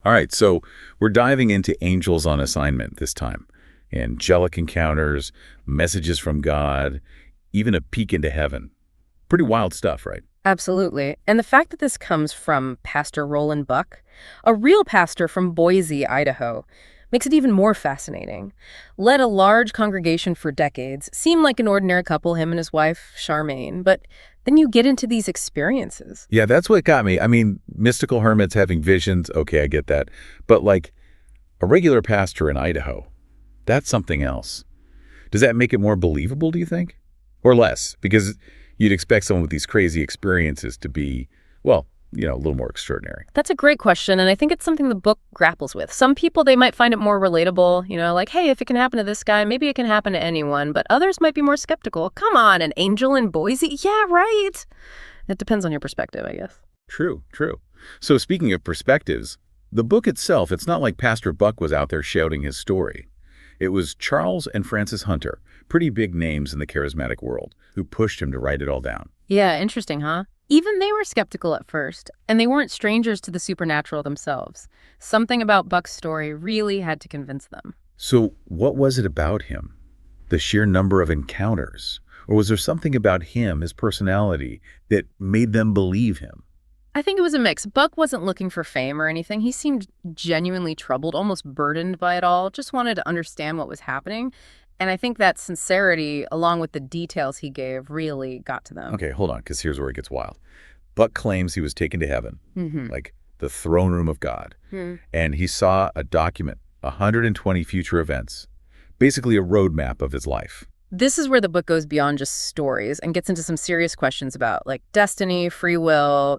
All right, so we're diving into angels on assignment this time. Angelic encounters, messages from God, even a peek into heaven. Pretty wild stuff, right? Absolutely. And the fact that this comes from Pastor Roland Buck, a real pastor from Boise, Idaho, makes it even more fascinating. Led a large congregation for decades, seemed like an ordinary couple, him and his wife, Charmaine. But then you get into these experiences. Yeah, that's what got me. I mean, mystical hermits having visions, okay, I get that. But like a regular pastor in Idaho, that's something else. Does that make it more believable, do you think? Or less? Because you'd expect someone with these crazy experiences to be, well, a little more extraordinary. That's a great question, and I think it's something the book grapples with. Some people, they might find it more relatable, like, hey, if it can happen to this guy, maybe it can happen to anyone, but others might be more skeptical. Come on, an angel in Boise? Yeah, right. It depends on your perspective, I guess. True, true. So speaking of perspectives, the book itself, it's not like Pastor Buck was out there shouting his story. It was Charles and Francis Hunter, pretty big names in the charismatic world, who pushed him to write it all down. Yeah, interesting, huh? Even they were skeptical at first, and they weren't strangers to the supernatural themselves. Something about Buck's story really had to convince them. So what was it about him? The sheer number of encounters? Or was there something about him, his personality, that made them believe him? I think it was a mix. Buck wasn't looking for fame or anything. He seemed genuinely troubled, almost burdened by it all, just wanted to understand what was happening. And I think that sincerity, along with the details he gave, really got to them. Okay, hold on, because here's where it gets wild. Buck claims he was taken to heaven, Mm-hmm. like the throne room of God, and he saw a document, 120 future events, basically a roadmap of his life. This is where the book goes beyond just stories and gets into some serious questions about, like, destiny, free will,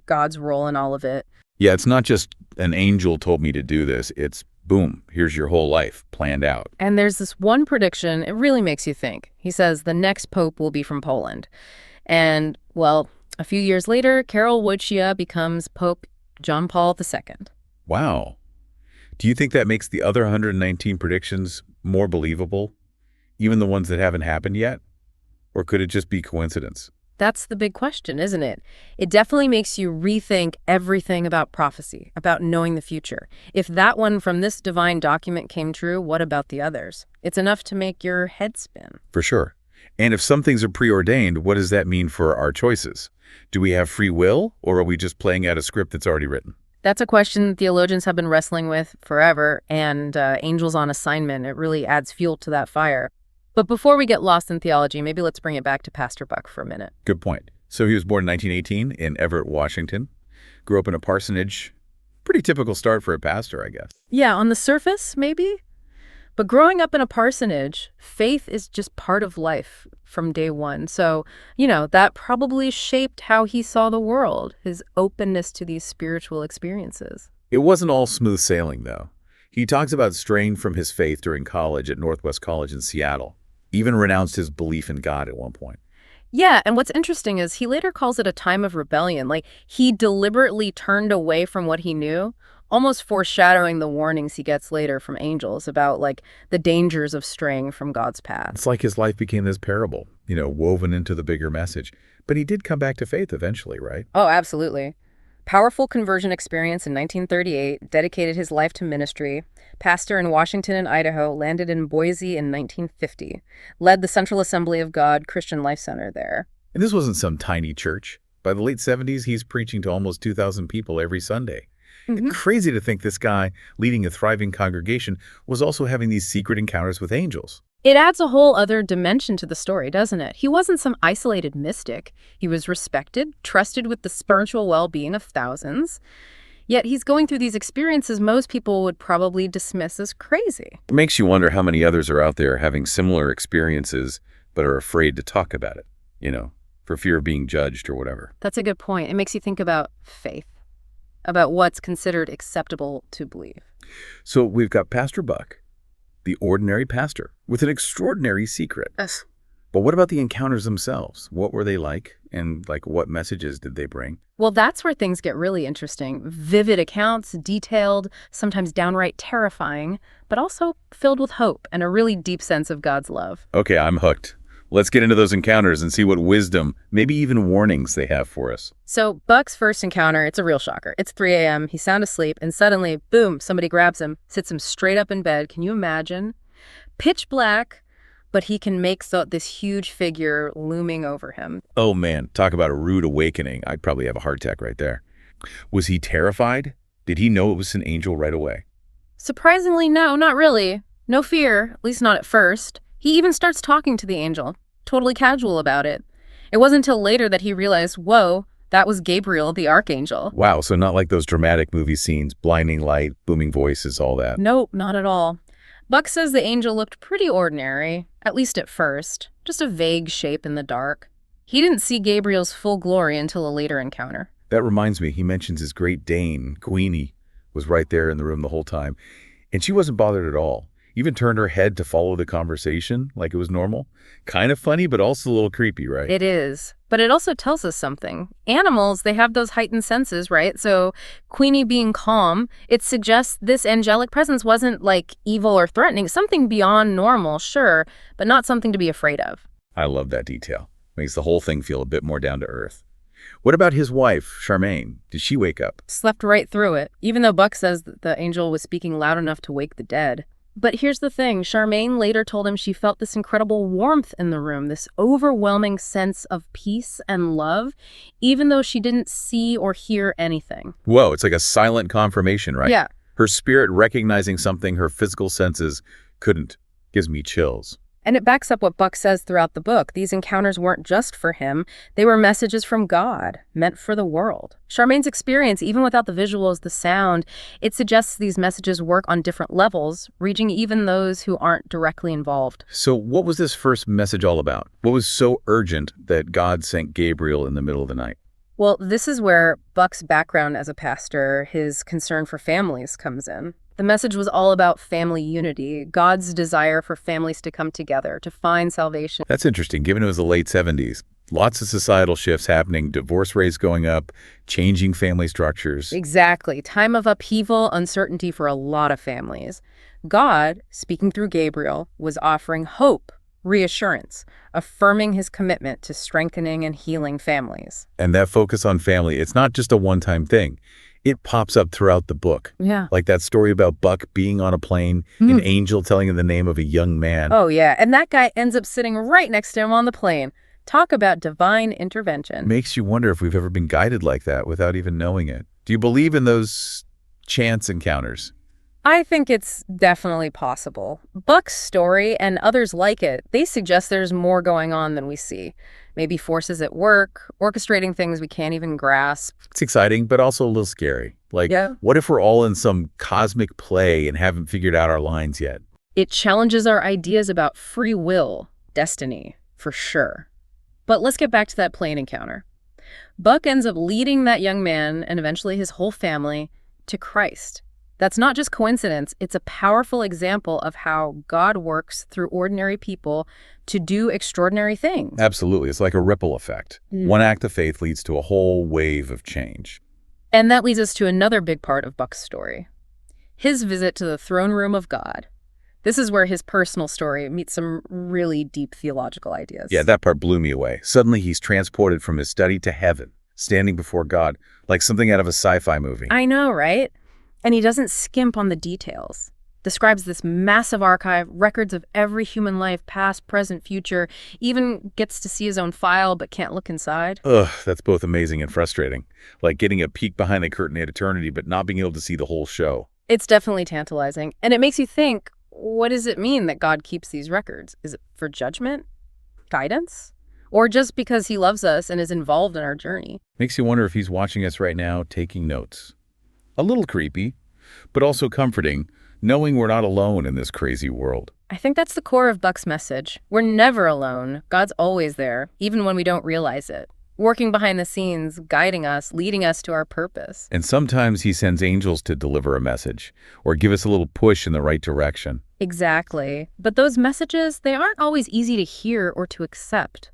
God's role in all of it. Yeah, it's not just an angel told me to do this. It's boom, here's your whole life planned out. And there's this one prediction, it really makes you think. He says the next pope will be from Poland. And, well, a few years later, Karol Wojtyła becomes Pope John Paul II. Wow. Do you think that makes the other 119 predictions more believable, even the ones that haven't happened yet? Or could it just be coincidence? That's the big question, isn't it? It definitely makes you rethink everything about prophecy, about knowing the future. If that one from this divine document came true, what about the others? It's enough to make your head spin. For sure. And if some things are preordained, what does that mean for our choices? Do we have free will, or are we just playing out a script that's already written? That's a question theologians have been wrestling with forever, and Angels on Assignment, it really adds fuel to that fire. But before we get lost in theology, maybe let's bring it back to Pastor Buck for a minute. Good point. So he was born in 1918 in Everett, Washington. Grew up in a parsonage. Pretty typical start for a pastor, I guess. Yeah, on the surface, maybe. But growing up in a parsonage, faith is just part of life from day one. So, that probably shaped how he saw the world, his openness to these spiritual experiences. It wasn't all smooth sailing, though. He talks about straying from his faith during college at Northwest College in Seattle. Even renounced his belief in God at one point. Yeah, and what's interesting is he later calls it a time of rebellion. Like, he deliberately turned away from what he knew, almost foreshadowing the warnings he gets later from angels about, like, the dangers of straying from God's path. It's like his life became this parable, woven into the bigger message. But he did come back to faith eventually, right? Oh, absolutely. Powerful conversion experience in 1938, dedicated his life to ministry. Pastor in Washington and Idaho, landed in Boise in 1950. Led the Central Assembly of God Christian Life Center there. And this wasn't some tiny church. By the late 70s, he's preaching to almost 2,000 people every Sunday. Crazy to think this guy, leading a thriving congregation, was also having these secret encounters with angels. It adds a whole other dimension to the story, doesn't it? He wasn't some isolated mystic. He was respected, trusted with the spiritual well-being of thousands. Yet he's going through these experiences most people would probably dismiss as crazy. It makes you wonder how many others are out there having similar experiences but are afraid to talk about it, for fear of being judged or whatever. That's a good point. It makes you think about faith, about what's considered acceptable to believe. So we've got Pastor Buck, the ordinary pastor, with an extraordinary secret. Yes. But what about the encounters themselves? What were they like? And what messages did they bring? Well, that's where things get really interesting. Vivid accounts, detailed, sometimes downright terrifying, but also filled with hope and a really deep sense of God's love. Okay, I'm hooked. Let's get into those encounters and see what wisdom, maybe even warnings they have for us. So Buck's first encounter, it's a real shocker. It's 3 a.m., he's sound asleep, and suddenly, boom, somebody grabs him, sits him straight up in bed. Can you imagine? Pitch black, but he can make this huge figure looming over him. Oh man, talk about a rude awakening. I'd probably have a heart attack right there. Was he terrified? Did he know it was an angel right away? Surprisingly, no, not really. No fear, at least not at first. He even starts talking to the angel, totally casual about it. It wasn't until later that he realized, whoa, that was Gabriel, the archangel. Wow, so not like those dramatic movie scenes, blinding light, booming voices, all that. Nope, not at all. Buck says the angel looked pretty ordinary, at least at first, just a vague shape in the dark. He didn't see Gabriel's full glory until a later encounter. That reminds me, he mentions his Great Dane, Queenie, was right there in the room the whole time. And she wasn't bothered at all. Even turned her head to follow the conversation like it was normal. Kind of funny, but also a little creepy, right? It is. But it also tells us something. Animals, they have those heightened senses, right? So Queenie being calm, it suggests this angelic presence wasn't like evil or threatening. Something beyond normal, sure, but not something to be afraid of. I love that detail. Makes the whole thing feel a bit more down to earth. What about his wife, Charmaine? Did she wake up? Slept right through it, even though Buck says that the angel was speaking loud enough to wake the dead. But here's the thing, Charmaine later told him she felt this incredible warmth in the room, this overwhelming sense of peace and love, even though she didn't see or hear anything. Whoa, it's like a silent confirmation, right? Yeah. Her spirit recognizing something her physical senses couldn't. Gives me chills. And it backs up what Buck says throughout the book. These encounters weren't just for him. They were messages from God, meant for the world. Charmaine's experience, even without the visuals, the sound, it suggests these messages work on different levels, reaching even those who aren't directly involved. So what was this first message all about? What was so urgent that God sent Gabriel in the middle of the night? Well, this is where Buck's background as a pastor, his concern for families, comes in. The message was all about family unity, God's desire for families to come together, to find salvation. That's interesting, given it was the late 70s. Lots of societal shifts happening, divorce rates going up, changing family structures. Exactly. Time of upheaval, uncertainty for a lot of families. God, speaking through Gabriel, was offering hope, reassurance, affirming his commitment to strengthening and healing families. And that focus on family, it's not just a one-time thing. It pops up throughout the book. Yeah. Like that story about Buck being on a plane, an angel telling him the name of a young man. Oh, yeah. And that guy ends up sitting right next to him on the plane. Talk about divine intervention. Makes you wonder if we've ever been guided like that without even knowing it. Do you believe in those chance encounters? I think it's definitely possible. Buck's story and others like it, they suggest there's more going on than we see. Maybe forces at work, orchestrating things we can't even grasp. It's exciting, but also a little scary. Like, what if we're all in some cosmic play and haven't figured out our lines yet? It challenges our ideas about free will, destiny, for sure. But let's get back to that plane encounter. Buck ends up leading that young man, and eventually his whole family, to Christ. That's not just coincidence, it's a powerful example of how God works through ordinary people to do extraordinary things. Absolutely. It's like a ripple effect. One act of faith leads to a whole wave of change. And that leads us to another big part of Buck's story. His visit to the throne room of God. This is where his personal story meets some really deep theological ideas. Yeah, that part blew me away. Suddenly he's transported from his study to heaven, standing before God, like something out of a sci-fi movie. I know, right? And he doesn't skimp on the details. Describes this massive archive, records of every human life, past, present, future, even gets to see his own file but can't look inside. Ugh, that's both amazing and frustrating. Like getting a peek behind the curtain at eternity but not being able to see the whole show. It's definitely tantalizing. And it makes you think, what does it mean that God keeps these records? Is it for judgment? Guidance? Or just because he loves us and is involved in our journey? Makes you wonder if he's watching us right now, taking notes. A little creepy, but also comforting, knowing we're not alone in this crazy world. I think that's the core of Buck's message. We're never alone. God's always there, even when we don't realize it. Working behind the scenes, guiding us, leading us to our purpose. And sometimes he sends angels to deliver a message or give us a little push in the right direction. Exactly. But those messages, they aren't always easy to hear or to accept.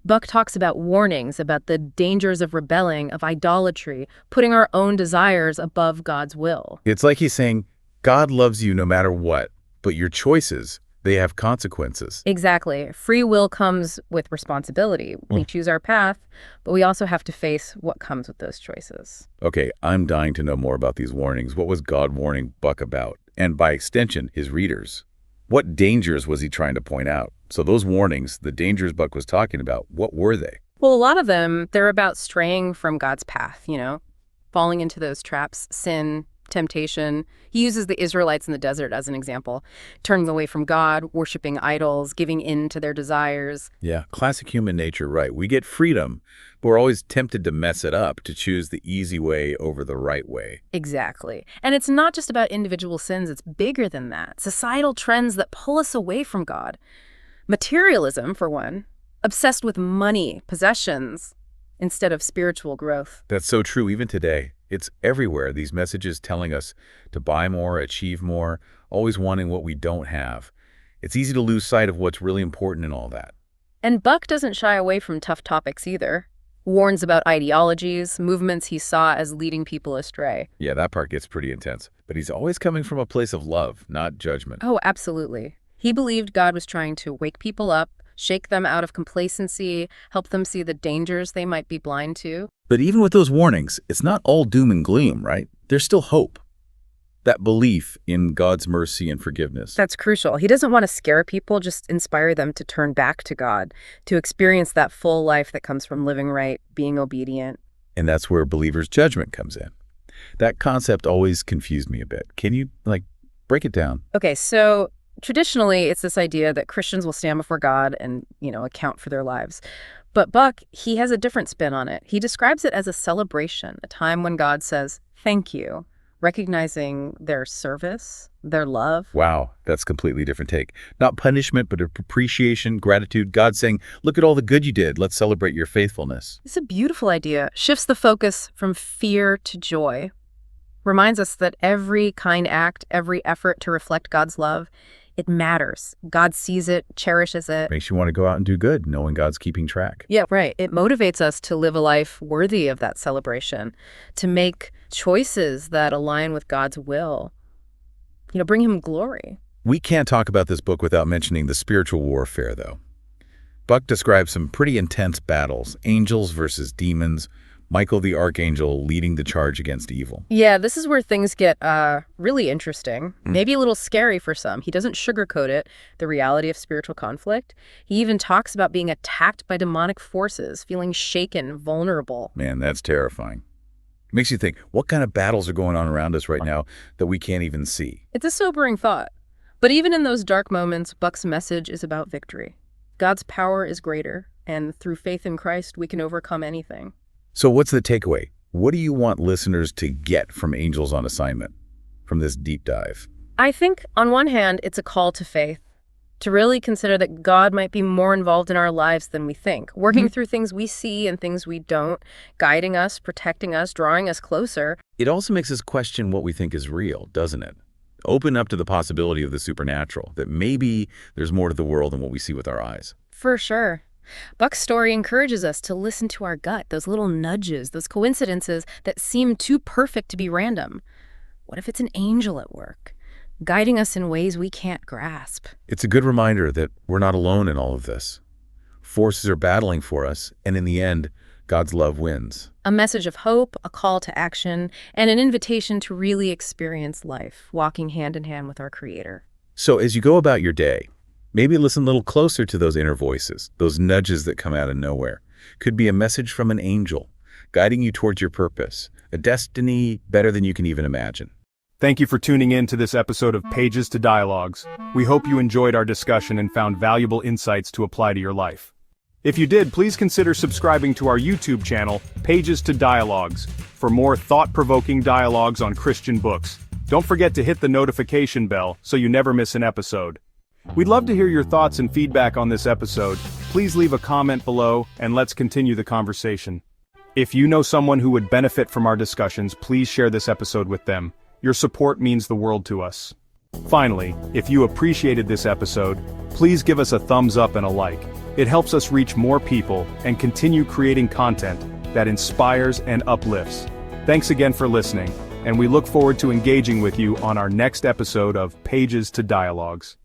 Buck talks about warnings, about the dangers of rebelling, of idolatry, putting our own desires above God's will. It's like he's saying, God loves you no matter what, but your choices, They have consequences. Exactly. Free will comes with responsibility. We choose our path, but we also have to face what comes with those choices. Okay, I'm dying to know more about these warnings. What was God warning Buck about? And by extension, his readers. What dangers was he trying to point out? So those warnings, the dangers Buck was talking about, what were they? Well, a lot of them, they're about straying from God's path, falling into those traps, sin, temptation. He uses the Israelites in the desert as an example, turning away from God, worshiping idols, giving in to their desires. Yeah, classic human nature, right. We get freedom, but we're always tempted to mess it up, to choose the easy way over the right way. Exactly. And it's not just about individual sins, it's bigger than that. Societal trends that pull us away from God. Materialism, for one, obsessed with money, possessions, instead of spiritual growth. That's so true even today. It's everywhere, these messages telling us to buy more, achieve more, always wanting what we don't have. It's easy to lose sight of what's really important in all that. And Buck doesn't shy away from tough topics either. Warns about ideologies, movements he saw as leading people astray. Yeah, that part gets pretty intense. But he's always coming from a place of love, not judgment. Oh, absolutely. He believed God was trying to wake people up, shake them out of complacency, help them see the dangers they might be blind to. But even with those warnings, it's not all doom and gloom, right? There's still hope. That belief in God's mercy and forgiveness. That's crucial. He doesn't want to scare people, just inspire them to turn back to God, to experience that full life that comes from living right, being obedient. And that's where believers' judgment comes in. That concept always confused me a bit. Can you, break it down? Okay, so traditionally, it's this idea that Christians will stand before God and, account for their lives. But Buck, he has a different spin on it. He describes it as a celebration, a time when God says, thank you, recognizing their service, their love. Wow, that's a completely different take. Not punishment, but appreciation, gratitude. God saying, look at all the good you did. Let's celebrate your faithfulness. It's a beautiful idea. Shifts the focus from fear to joy. Reminds us that every kind act, every effort to reflect God's love, it matters. God sees it, cherishes it. Makes you want to go out and do good, knowing God's keeping track. Yeah, right. It motivates us to live a life worthy of that celebration, to make choices that align with God's will, bring him glory. We can't talk about this book without mentioning the spiritual warfare, though. Buck describes some pretty intense battles, angels versus demons, Michael the archangel leading the charge against evil. Yeah, this is where things get really interesting, maybe a little scary for some. He doesn't sugarcoat it, the reality of spiritual conflict. He even talks about being attacked by demonic forces, feeling shaken, vulnerable. Man, that's terrifying. Makes you think, what kind of battles are going on around us right now that we can't even see? It's a sobering thought. But even in those dark moments, Buck's message is about victory. God's power is greater, and through faith in Christ, we can overcome anything. So what's the takeaway? What do you want listeners to get from Angels on Assignment, from this deep dive? I think, on one hand, it's a call to faith, to really consider that God might be more involved in our lives than we think, working through things we see and things we don't, guiding us, protecting us, drawing us closer. It also makes us question what we think is real, doesn't it? Open up to the possibility of the supernatural, that maybe there's more to the world than what we see with our eyes. For sure. Buck's story encourages us to listen to our gut, those little nudges, those coincidences that seem too perfect to be random. What if it's an angel at work, guiding us in ways we can't grasp? It's a good reminder that we're not alone in all of this. Forces are battling for us, and in the end, God's love wins. A message of hope, a call to action, and an invitation to really experience life, walking hand in hand with our Creator. So as you go about your day, maybe listen a little closer to those inner voices, those nudges that come out of nowhere. Could be a message from an angel, guiding you towards your purpose, a destiny better than you can even imagine. Thank you for tuning in to this episode of Pages to Dialogues. We hope you enjoyed our discussion and found valuable insights to apply to your life. If you did, please consider subscribing to our YouTube channel, Pages to Dialogues, for more thought-provoking dialogues on Christian books. Don't forget to hit the notification bell so you never miss an episode. We'd love to hear your thoughts and feedback on this episode. Please leave a comment below, and let's continue the conversation. If you know someone who would benefit from our discussions, please share this episode with them. Your support means the world to us. Finally, if you appreciated this episode, please give us a thumbs up and a like. It helps us reach more people and continue creating content that inspires and uplifts. Thanks again for listening, and we look forward to engaging with you on our next episode of Pages to Dialogues.